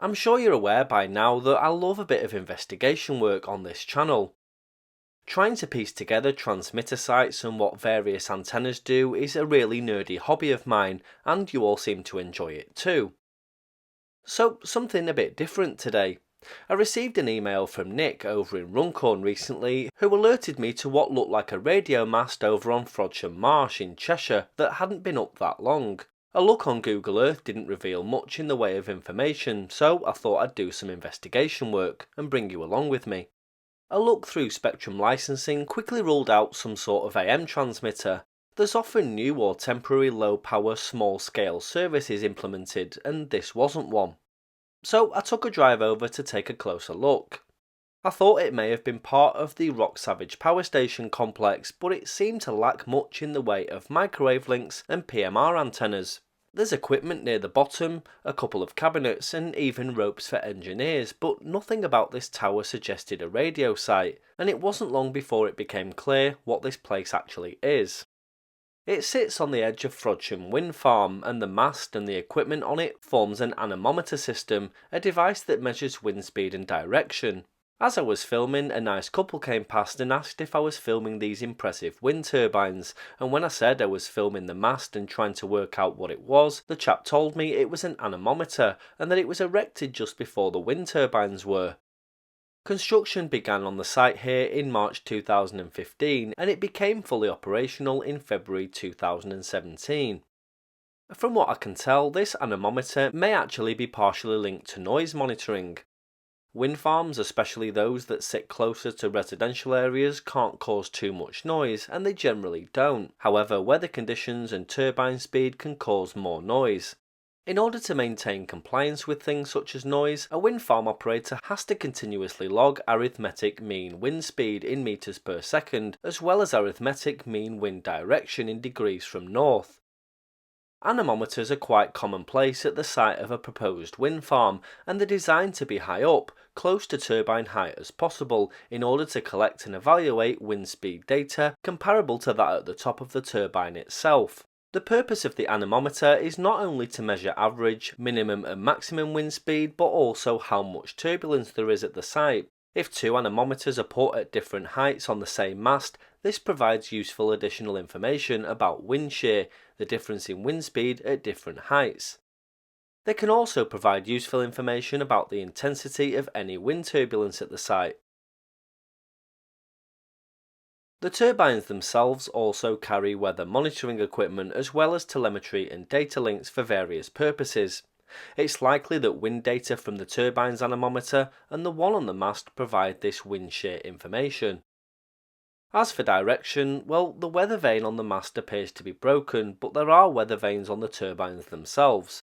I'm sure you're aware by now that I love a bit of investigation work on this channel. Trying to piece together transmitter sites and what various antennas do is a really nerdy hobby of mine, and you all seem to enjoy it too. So, something a bit different today. I received an email from Nick over in Runcorn recently who alerted me to what looked like a radio mast over on Frodsham Marsh in Cheshire that hadn't been up that long. A look on Google Earth didn't reveal much in the way of information, so I thought I'd do some investigation work and bring you along with me. A look through Spectrum licensing quickly ruled out some sort of AM transmitter. There's often new or temporary low power small scale services implemented, and this wasn't one. So I took a drive over to take a closer look. I thought it may have been part of the Rock Savage power station complex, but it seemed to lack much in the way of microwave links and PMR antennas. There's equipment near the bottom, a couple of cabinets, and even ropes for engineers, but nothing about this tower suggested a radio site, and it wasn't long before it became clear what this place actually is. It sits on the edge of Frodsham Wind Farm, and the mast and the equipment on it forms an anemometer system, a device that measures wind speed and direction. As I was filming, a nice couple came past and asked if I was filming these impressive wind turbines, and when I said I was filming the mast and trying to work out what it was, the chap told me it was an anemometer and that it was erected just before the wind turbines were. Construction began on the site here in March 2015 and it became fully operational in February 2017. From what I can tell, this anemometer may actually be partially linked to noise monitoring. Wind farms, especially those that sit closer to residential areas, can't cause too much noise, and they generally don't. However, weather conditions and turbine speed can cause more noise. In order to maintain compliance with things such as noise, a wind farm operator has to continuously log arithmetic mean wind speed in meters per second, as well as arithmetic mean wind direction in degrees from north. Anemometers are quite commonplace at the site of a proposed wind farm, and they're designed to be high up, close to turbine height as possible, in order to collect and evaluate wind speed data comparable to that at the top of the turbine itself. The purpose of the anemometer is not only to measure average, minimum and maximum wind speed, but also how much turbulence there is at the site. If two anemometers are put at different heights on the same mast, this provides useful additional information about wind shear, the difference in wind speed at different heights. They can also provide useful information about the intensity of any wind turbulence at the site. The turbines themselves also carry weather monitoring equipment as well as telemetry and data links for various purposes. It's likely that wind data from the turbine's anemometer and the one on the mast provide this wind shear information. As for direction, well, the weather vane on the mast appears to be broken, but there are weather vanes on the turbines themselves.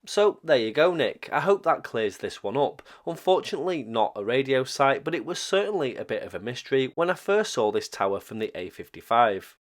So there you go, Nick. I hope that clears this one up. Unfortunately not a radio site, but it was certainly a bit of a mystery when I first saw this tower from the A55.